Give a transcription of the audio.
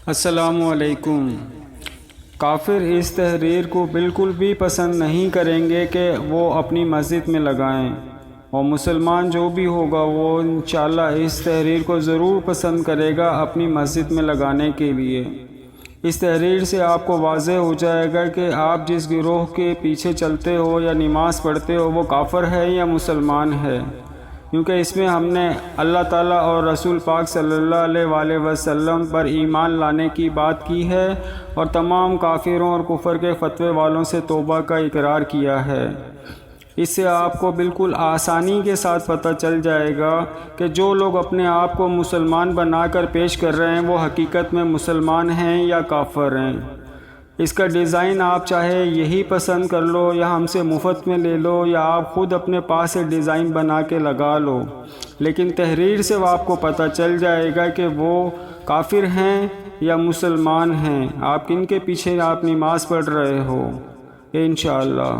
السلام علیکم۔ کافر اس تحریر کو بالکل بھی پسند نہیں کریں گے کہ وہ اپنی مسجد میں لگائیں، اور مسلمان جو بھی ہوگا وہ انشاءاللہ اس تحریر کو ضرور پسند کرے گا اپنی مسجد میں لگانے کے لیے۔ اس تحریر سے آپ کو واضح ہو جائے گا کہ آپ جس گروہ کے پیچھے چلتے ہو یا نماز پڑھتے ہو وہ کافر ہے یا مسلمان ہے، کیونکہ اس میں ہم نے اللہ تعالیٰ اور رسول پاک صلی اللہ علیہ وآلہ وسلم پر ایمان لانے کی بات کی ہے، اور تمام کافروں اور کفر کے فتوے والوں سے توبہ کا اقرار کیا ہے۔ اس سے آپ کو بالکل آسانی کے ساتھ پتہ چل جائے گا کہ جو لوگ اپنے آپ کو مسلمان بنا کر پیش کر رہے ہیں وہ حقیقت میں مسلمان ہیں یا کافر ہیں۔ اس کا ڈیزائن آپ چاہے یہی پسند کر لو یا ہم سے مفت میں لے لو یا آپ خود اپنے پاس سے ڈیزائن بنا کے لگا لو، لیکن تحریر سے آپ کو پتہ چل جائے گا کہ وہ کافر ہیں یا مسلمان ہیں، آپ کن کے پیچھے آپ نماز پڑھ رہے ہو انشاءاللہ۔